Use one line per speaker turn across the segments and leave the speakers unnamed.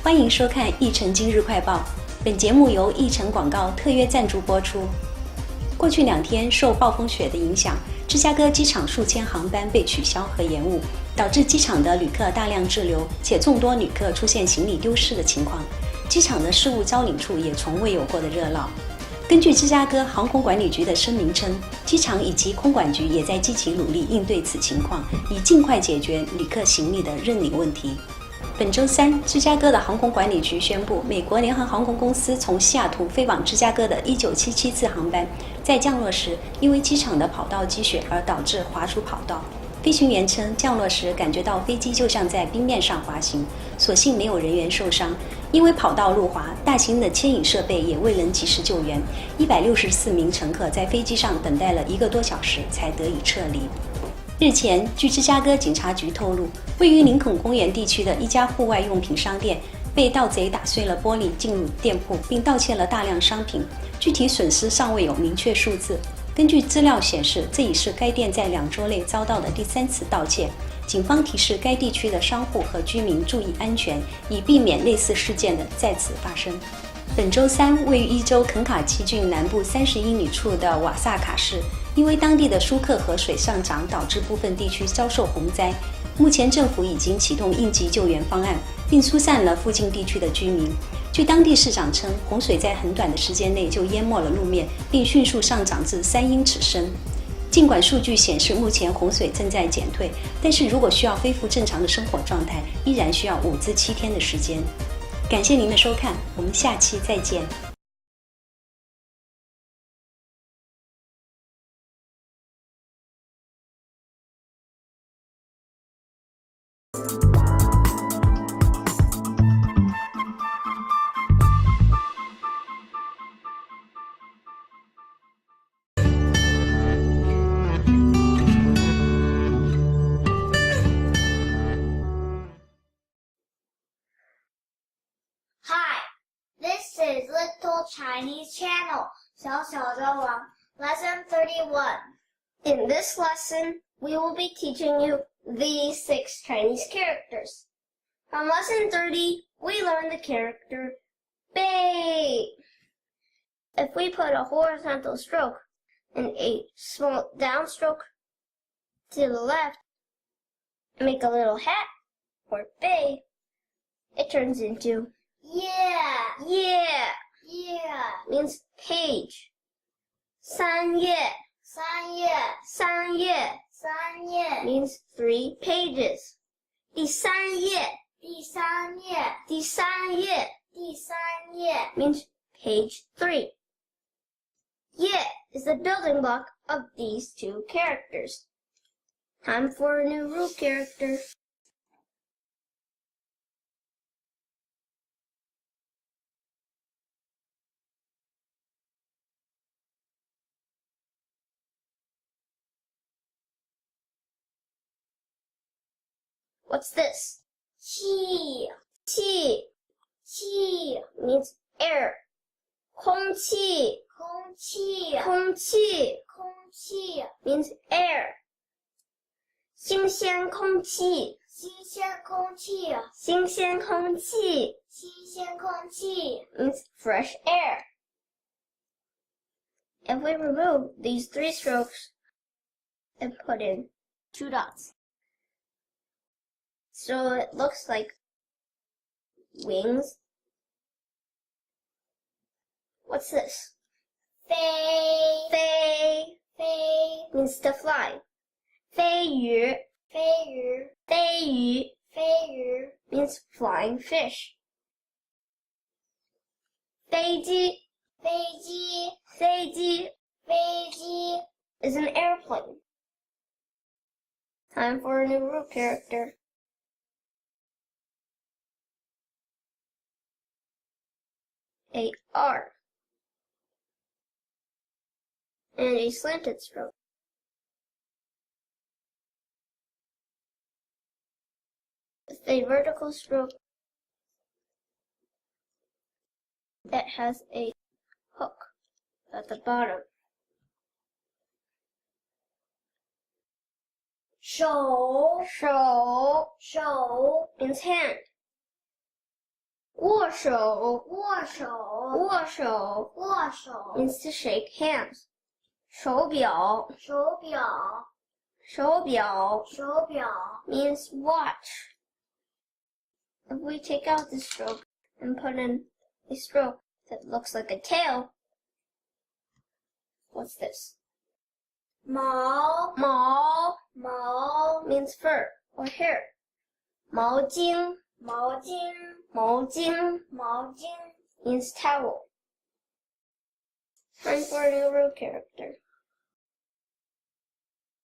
欢迎收看奕晨今日快报。本节目由奕晨广告特约赞助播出。过去2天，受暴风雪的影响，芝加哥机场数千航班被取消和延误，导致机场的旅客大量滞留，且众多旅客出现行李丢失的情况。机场的失物招领处也从未有过的热闹。根据芝加哥航空管理局的声明称，机场以及空管局也在积极努力应对此情况，以尽快解决旅客行李的认领问题。本周三，芝加哥的航空管理局宣布，美国联合航空公司从西雅图飞往芝加哥的1977次航班，在降落时因为机场的跑道积雪而导致滑出跑道。飞行员称，降落时感觉到飞机就像在冰面上滑行，所幸没有人员受伤。因为跑道路滑，大型的牵引设备也未能及时救援，164名乘客在飞机上等待了1个多小时才得以撤离。日前，据芝加哥警察局透露，位于林肯公园地区的一家户外用品商店被盗贼打碎了玻璃进入店铺，并盗窃了大量商品，具体损失尚未有明确数字。根据资料显示，这已是该店在2周内遭到的第3次盗窃。警方提示该地区的商户和居民注意安全，以避免类似事件的再次发生。本周三，位于伊州肯塔基郡南部30英里处的瓦萨卡市，因为当地的舒克河水上涨，导致部分地区遭受洪灾。目前政府已经启动应急救援方案，并疏散了附近地区的居民。据当地市长称，洪水在很短的时间内就淹没了路面，并迅速上涨至3英尺深。尽管数据显示目前洪水正在减退，但是如果需要恢复正常的生活状态，依然需要5至7天的时间。感谢您的收看，我们下期再见。
Hi, this is Little Chinese Channel, 小小中文 Lesson 31. In this lesson, we will be teaching you these 6 Chinese characters. From Lesson 30, we learned the character Bei. If we put a horizontal stroke and a small downstroke to the left, and make a little hat, or Bei, it turns into Yeah, yeah, yeah means page. 3页 means 3 pages. 第三页 means page 3. Yeah is the building block of these 2 characters. Time for a new rule character. What's this? Qi. Qi means air. 空气 means air. 新鲜空气 means fresh air. If we remove these 3 strokes and put in 2 dots, so it looks like wings. What's this? Fei means to fly. 飞鱼 means flying fish. 飞机 is an airplane. Time for a new rule character. A R and a slanted stroke. With a vertical stroke that has a hook at the bottom. 手 means hand. 握手means to shake hands. 手表means watch. If we take out the stroke and put in a stroke that looks like a tail, what's this? 毛 means fur or hair. 毛巾 means towel. Time for a new root character.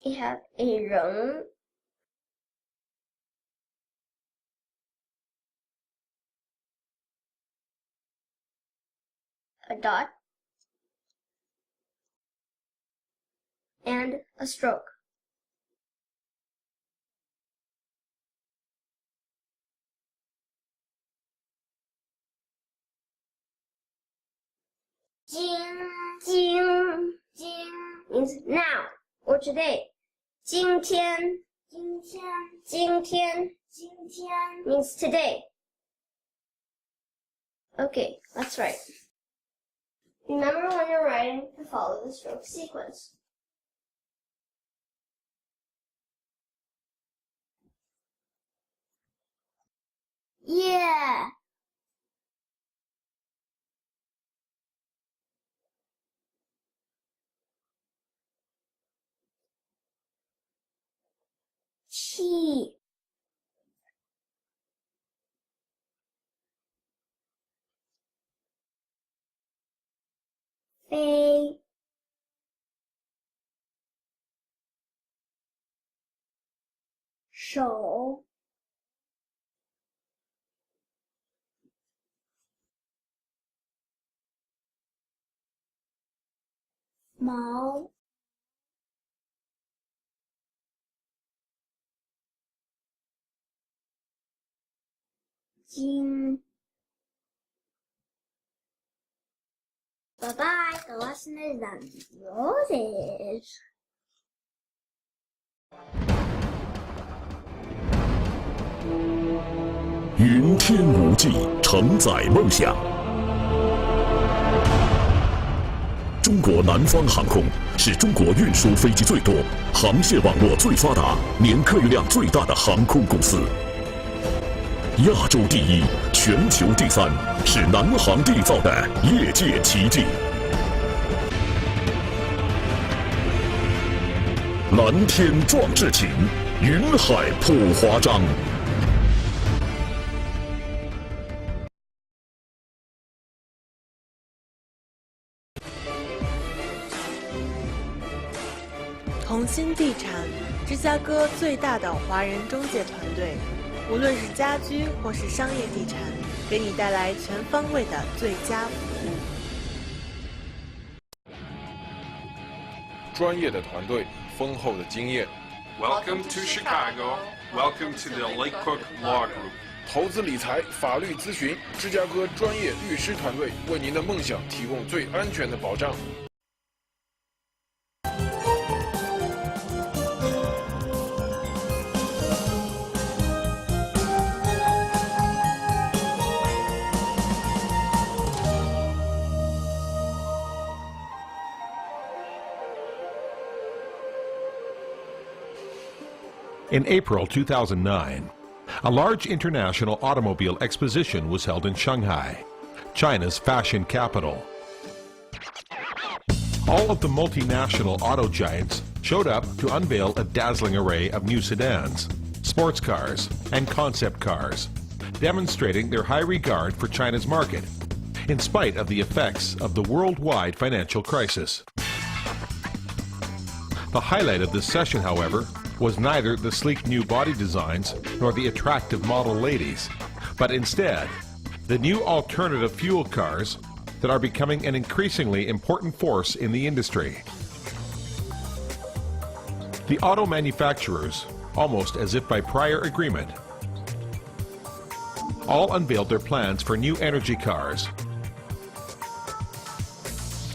We have a 人 a dot, and a stroke. 今 means now or today. 今天 means today. Okay, let's write. Remember when you're writing to follow the stroke sequence. Yeah. 气 飞 手 毛 巾 Bye-bye, the lesson is done. Roses.
云天无际，承载梦想。中国南方航空是中国运输飞机最多、航线网络最发达、年客运量最大的航空公司。亚洲第一，全球第三，是南航缔造的业界奇迹。蓝天壮志情，云海谱华章。
同心地产，芝加哥最大的华人中介团队，无论是家居或是商业地产，给你带来全方位的最佳服务。
专业的团队，丰厚的经验。
Welcome to Chicago. Welcome to the Lake Cook Law Group.
投资理财、法律咨询，芝加哥专业律师团队为您的梦想提供最安全的保障。
In April 2009, a large international automobile exposition was held in Shanghai, China's fashion capital. All of the multinational auto giants showed up to unveil a dazzling array of new sedans, sports cars, and concept cars, demonstrating their high regard for China's market, in spite of the effects of the worldwide financial crisis. The highlight of this session, however, was neither the sleek new body designs nor the attractive model ladies, but instead the new alternative fuel cars that are becoming an increasingly important force in the industry. The auto manufacturers, almost as if by prior agreement, all unveiled their plans for new energy cars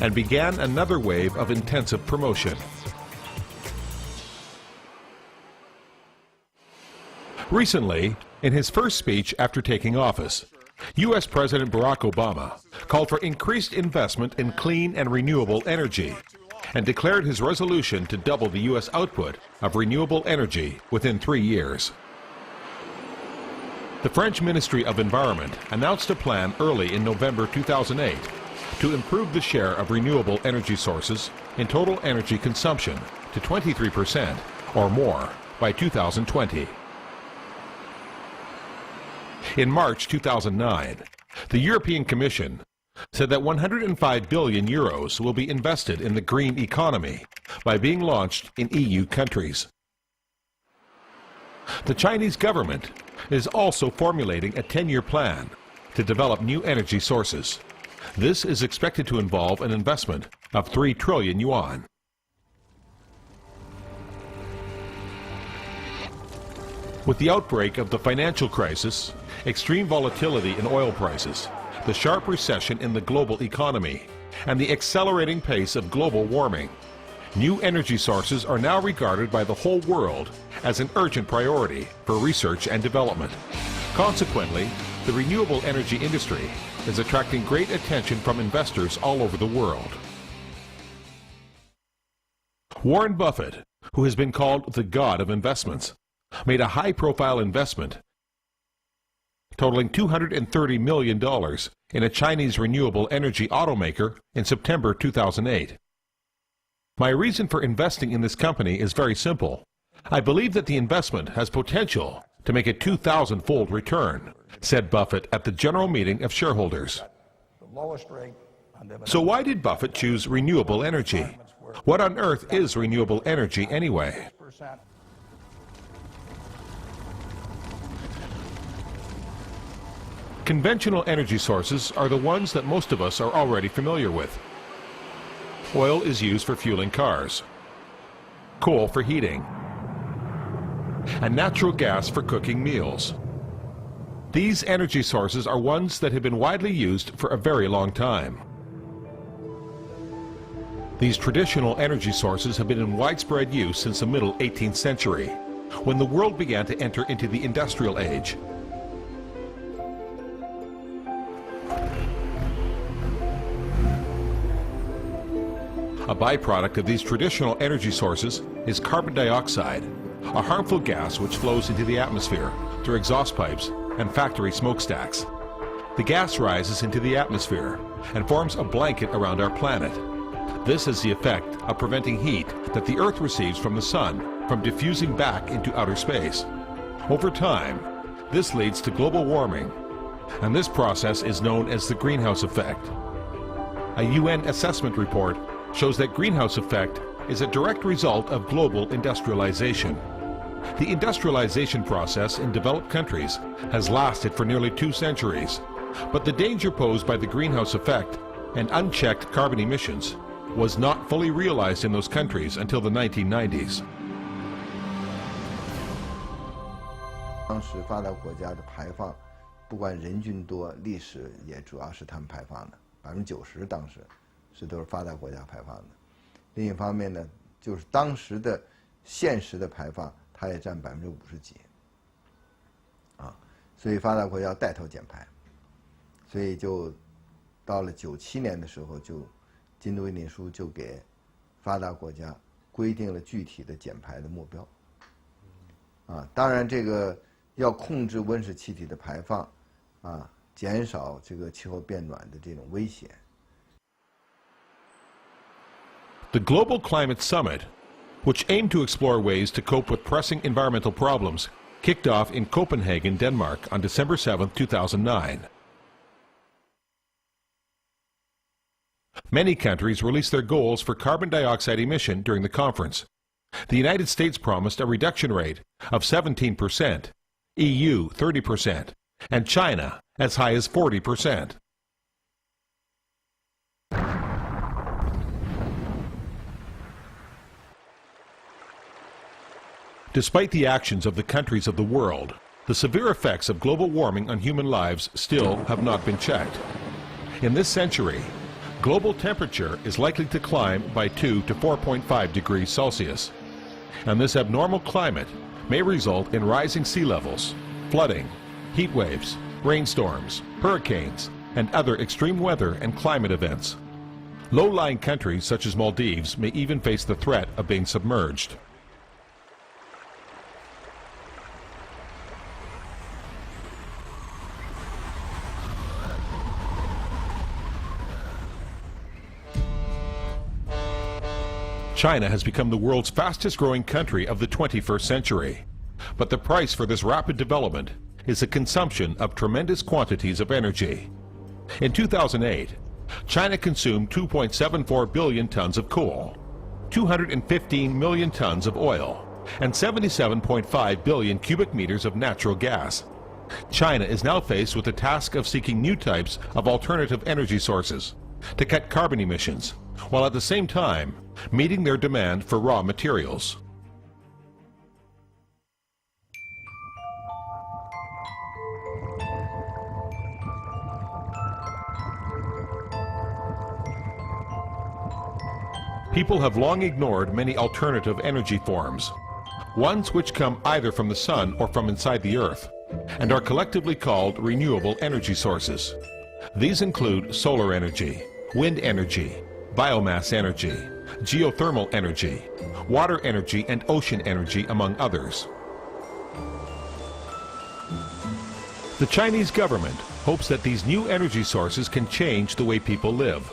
and began another wave of intensive promotion. Recently, in his first speech after taking office, U.S. President Barack Obama called for increased investment in clean and renewable energy and declared his resolution to double the U.S. output of renewable energy within 3 years. The French Ministry of Environment announced a plan early in November 2008 to improve the share of renewable energy sources in total energy consumption to 23% or more by 2020. In March 2009, the European Commission said that 105 billion euros will be invested in the green economy by being launched in EU countries. The Chinese government is also formulating a 10-year plan to develop new energy sources. This is expected to involve an investment of 3 trillion yuan. With the outbreak of the financial crisis, extreme volatility in oil prices, the sharp recession in the global economy, and the accelerating pace of global warming, new energy sources are now regarded by the whole world as an urgent priority for research and development. Consequently, the renewable energy industry is attracting great attention from investors all over the world. Warren Buffett, who has been called the god of investments, made a high-profile investment totaling $230 million in a Chinese renewable energy automaker in September 2008. My reason for investing in this company is very simple. I believe that the investment has potential to make a 2,000-fold return, said Buffett at the general meeting of shareholders. So why did Buffett choose renewable energy? What on earth is renewable energy anyway? Conventional energy sources are the ones that most of us are already familiar with. Oil is used for fueling cars, coal for heating, and natural gas for cooking meals. These energy sources are ones that have been widely used for a very long time. These traditional energy sources have been in widespread use since the middle 18th century, when the world began to enter into the industrial age. A byproduct of these traditional energy sources is carbon dioxide, a harmful gas which flows into the atmosphere through exhaust pipes and factory smokestacks. The gas rises into the atmosphere and forms a blanket around our planet. This has the effect of preventing heat that the Earth receives from the sun from diffusing back into outer space. Over time, this leads to global warming, and this process is known as the greenhouse effect. A UN assessment report shows that greenhouse effect is a direct result of global industrialization. The industrialization process in developed countries has lasted for nearly 2 centuries, but the danger posed by the greenhouse effect and unchecked carbon emissions was not fully realized in those countries until the 1990s.
当时发达国家的排放，不管人均多，历史也主要是他们排放的，90%当时是都是发达国家排放的。另一方面呢，就是当时的现实的排放，它也占50%几，所以发达国家要带头减排，所以就到了97年的时候，就京都议定书就给发达国家规定了具体的减排的目标。当然这个要控制温室气体的排放，减少这个气候变暖的这种威胁。
The Global Climate Summit, which aimed to explore ways to cope with pressing environmental problems, kicked off in Copenhagen, Denmark on December 7, 2009. Many countries released their goals for carbon dioxide emission during the conference. The United States promised a reduction rate of 17%, EU 30%, and China as high as 40%. Despite the actions of the countries of the world, the severe effects of global warming on human lives still have not been checked. In this century, global temperature is likely to climb by 2 to 4.5 degrees Celsius, and this abnormal climate may result in rising sea levels, flooding, heat waves, rainstorms, hurricanes, and other extreme weather and climate events. Low-lying countries such as Maldives may even face the threat of being submerged. China has become the world's fastest-growing country of the 21st century. But the price for this rapid development is the consumption of tremendous quantities of energy. In 2008, China consumed 2.74 billion tons of coal, 215 million tons of oil, and 77.5 billion cubic meters of natural gas. China is now faced with the task of seeking new types of alternative energy sources to cut carbon emissions, while at the same time meeting their demand for raw materials. People have long ignored many alternative energy forms, ones which come either from the sun or from inside the earth, and are collectively called renewable energy sources. These include solar energy, wind energy, biomass energy, geothermal energy, water energy, and ocean energy, among others. The Chinese government hopes that these new energy sources can change the way people live.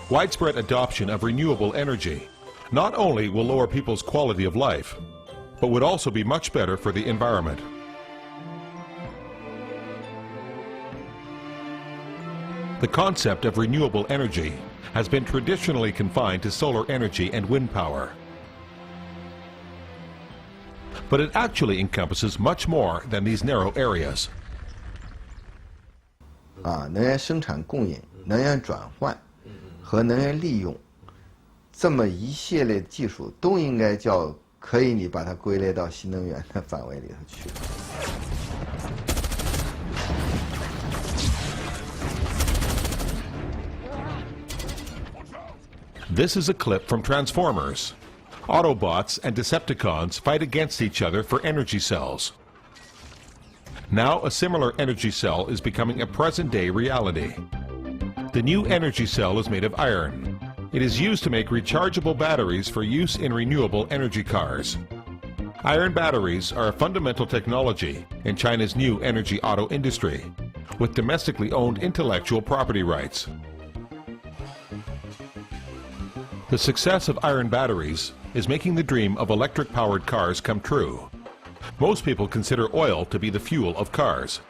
Widespread adoption of renewable energy not only will lower people's quality of life, but would also be much better for the environment. The concept of renewable energy has been traditionally confined to solar energy and wind power. But it actually encompasses much more than these narrow areas.
能源生产供应、能源转换和能源利用，这么一系列技术都应该可以你把它归类到新能源的范围里头去。
This is a clip from Transformers. Autobots and Decepticons fight against each other for energy cells. Now a similar energy cell is becoming a present-day reality. The new energy cell is made of iron. It is used to make rechargeable batteries for use in renewable energy cars. Iron batteries are a fundamental technology in China's new energy auto industry, with domestically owned intellectual property rights. The success of iron batteries is making the dream of electric-powered cars come true. Most people consider oil to be the fuel of cars,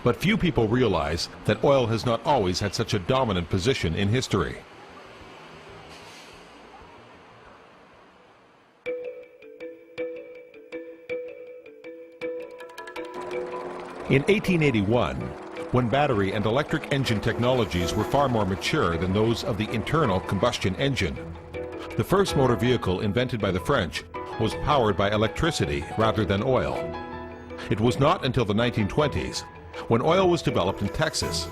but few people realize that oil has not always had such a dominant position in history. In 1881, when battery and electric engine technologies were far more mature than those of the internal combustion engine, the first motor vehicle invented by the French was powered by electricity rather than oil. It was not until the 1920s, when oil was developed in Texas,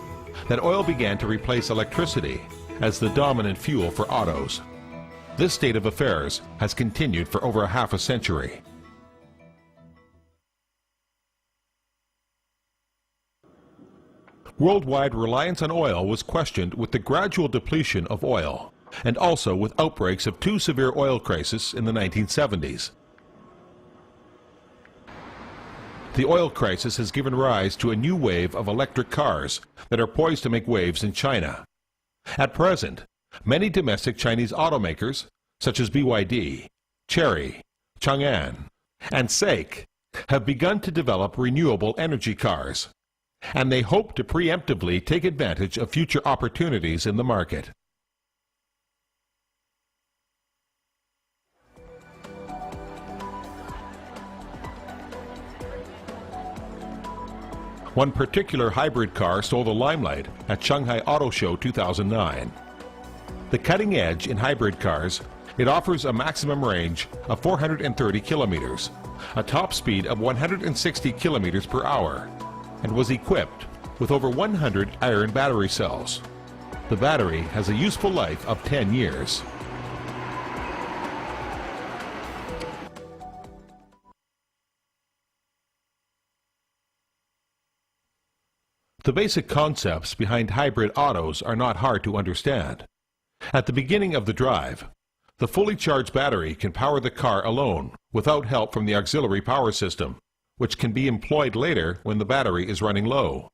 that oil began to replace electricity as the dominant fuel for autos. This state of affairs has continued for over half a century. Worldwide reliance on oil was questioned with the gradual depletion of oil, and also with outbreaks of two severe oil crises in the 1970s. The oil crisis has given rise to a new wave of electric cars that are poised to make waves in China. At present, many domestic Chinese automakers, such as BYD, Chery, Chang'an, and SAIC, have begun to develop renewable energy cars, and they hope to preemptively take advantage of future opportunities in the market. One particular hybrid car stole the limelight at Shanghai Auto Show 2009. The cutting edge in hybrid cars, it offers a maximum range of 430 kilometers, a top speed of 160 kilometers per hour, and was equipped with over 100 iron battery cells. The battery has a useful life of 10 years. The basic concepts behind hybrid autos are not hard to understand. At the beginning of the drive, the fully charged battery can power the car alone without help from the auxiliary power system, which can be employed later when the battery is running low.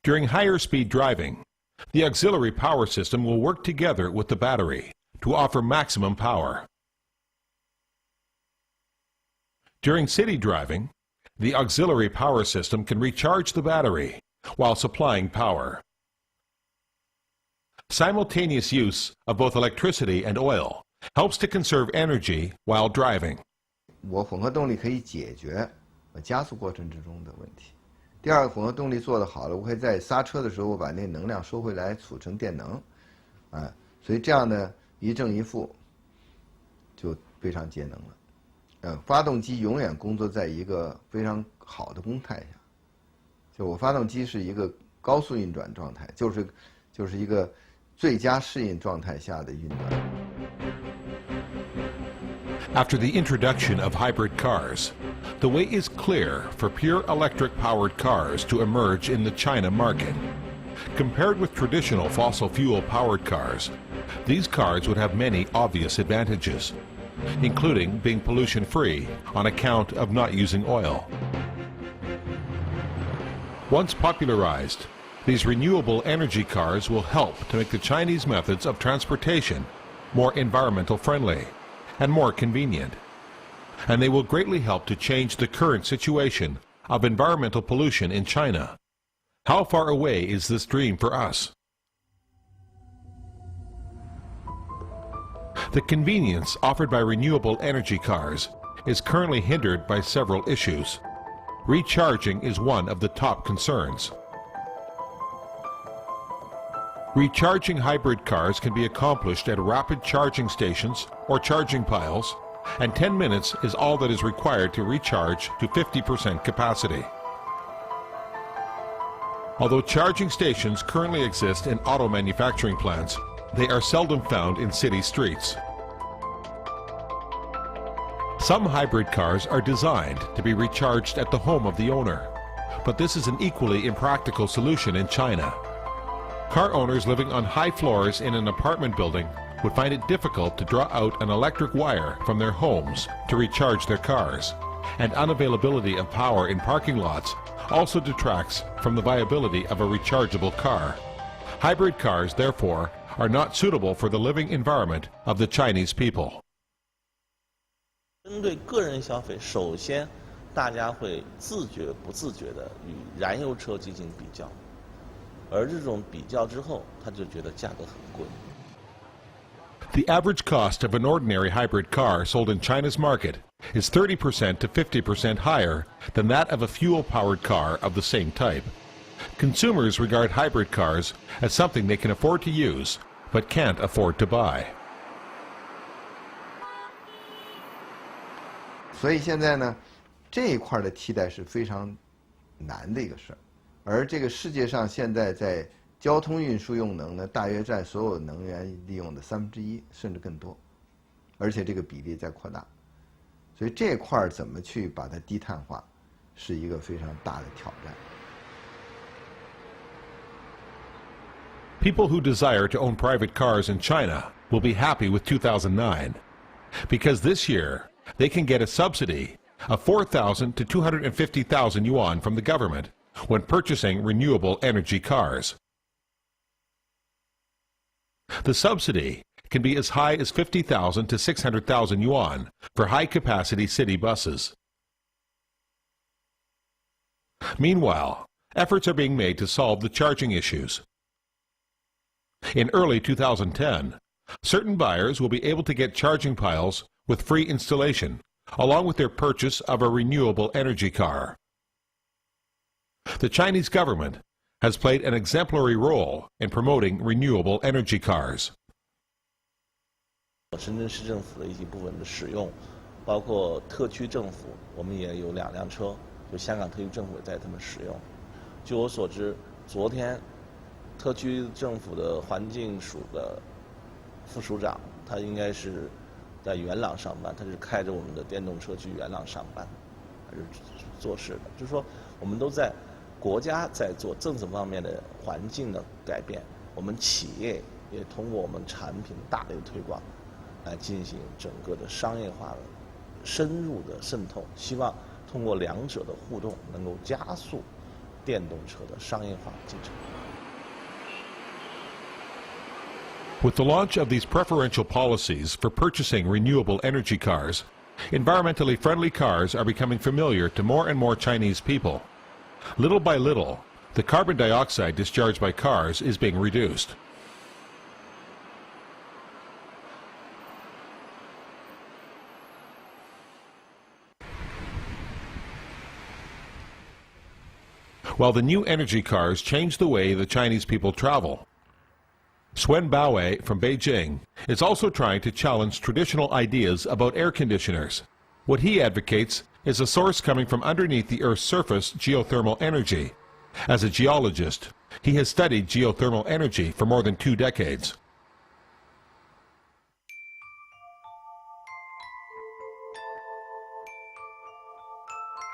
During higher speed driving, the auxiliary power system will work together with the battery to offer maximum power. During city driving, the auxiliary power system can recharge the battery while supplying power. Simultaneous use of both electricity and oil helps to conserve energy while driving.
我混合动力可以解决加速过程之中的问题。第二个，混合动力做得好了，我可以在刹车的时候把那能量收回来，储成电能，所以这样呢，一正一负，就非常节能了。发动机永远工作在一个非常好的公态下，就我发动机是一个高速运转状态，就是一个最佳适应状态下的运转。
After the introduction of hybrid cars, the way is clear for pure electric-powered cars to emerge in the China market. Compared with traditional fossil fuel-powered cars, these cars would have many obvious advantages, including being pollution-free on account of not using oil. Once popularized, these renewable energy cars will help to make the Chinese methods of transportation more environmental friendly and more convenient. And they will greatly help to change the current situation of environmental pollution in China. How far away is this dream for us? The convenience offered by renewable energy cars is currently hindered by several issues. Recharging is one of the top concerns. Recharging hybrid cars can be accomplished at rapid charging stations or charging piles, and 10 minutes is all that is required to recharge to 50% capacity. Although charging stations currently exist in auto manufacturing plants, they are seldom found in city streets. Some hybrid cars are designed to be recharged at the home of the owner, but this is an equally impractical solution in China. Car owners living on high floors in an apartment building would find it difficult to draw out an electric wire from their homes to recharge their cars, and unavailability of power in parking lots also detracts from the viability of a rechargeable car. Hybrid cars, therefore, are not suitable for the living environment of the Chinese people.
针对个人消费，首先大家会自觉不自觉地与燃油车进行比较，而这种比较之后，他就觉得价格很贵。
The average cost of an ordinary hybrid car sold in China's market is 30% to 50% higher than that of a fuel-powered car of the same type. Consumers regard hybrid cars as something they can afford to use, but can't afford to buy.
所以现在呢，这一块的替代是非常难的一个事儿，而这个世界上现在在交通运输用能呢，大约占所有能源利用的1/3，甚至更多，而且这个比例在扩大，所以这块儿怎么去把它低碳化，是一个非常大的挑战。
People who desire to own private cars in China will be happy with 2009, because this year they can get a subsidy of 4,000 to 250,000 yuan from the government when purchasing renewable energy cars. The subsidy can be as high as 50,000 to 600,000 yuan for high-capacity city buses. Meanwhile, efforts are being made to solve the charging issues. In early 2010, certain buyers will be able to get charging piles with free installation, along with their purchase of a renewable energy car. The Chinese government has played an exemplary role in promoting renewable energy cars.
深圳市政府的一部分的使用，包括特区政府，我们也有2辆车，就香港特区政府也在他们使用。据我所知，昨天特区政府的环境署的副署长，他应该是在元朗上班，他是开着我们的电动车去元朗上班，还是做事的。就是说，我们都在国家在做政策方面的环境的改变，我们企业也通过我们产品大力的推广，来进行整个的商业化的深入的渗透，希望通过两者的互动，能够加速电动车的商业化进程。
With the launch of these preferential policies for purchasing renewable energy cars, environmentally friendly cars are becoming familiar to more and more Chinese people. Little by little, the carbon dioxide discharged by cars is being reduced. While the new energy cars change the way the Chinese people travel, Swen Baowei from Beijing is also trying to challenge traditional ideas about air conditioners. What he advocates is a source coming from underneath the Earth's surface, geothermal energy. As a geologist, he has studied geothermal energy for more than 2 decades.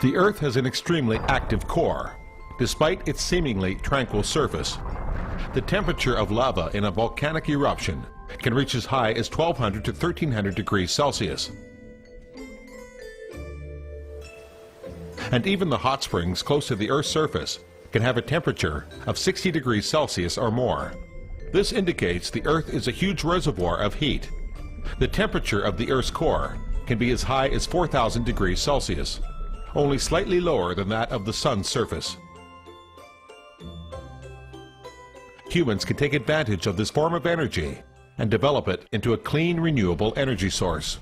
The Earth has an extremely active core, despite its seemingly tranquil surface. The temperature of lava in a volcanic eruption can reach as high as 1200 to 1300 degrees Celsius. And even the hot springs close to the Earth's surface can have a temperature of 60 degrees Celsius or more. This indicates the Earth is a huge reservoir of heat. The temperature of the Earth's core can be as high as 4000 degrees Celsius, only slightly lower than that of the Sun's surface. Humans can take advantage of this form of energy and develop it into a clean, renewable energy source.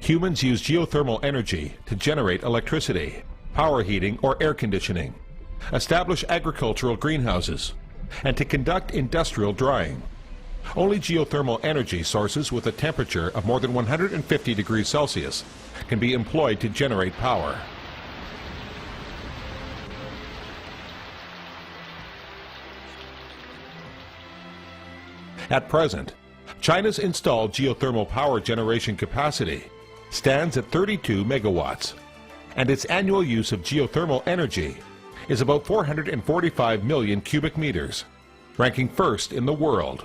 Humans use geothermal energy to generate electricity, power heating or air conditioning, establish agricultural greenhouses, and to conduct industrial drying. Only geothermal energy sources with a temperature of more than 150 degrees Celsius can be employed to generate power. At present, China's installed geothermal power generation capacity stands at 32 megawatts, and its annual use of geothermal energy is about 445 million cubic meters, ranking first in the world.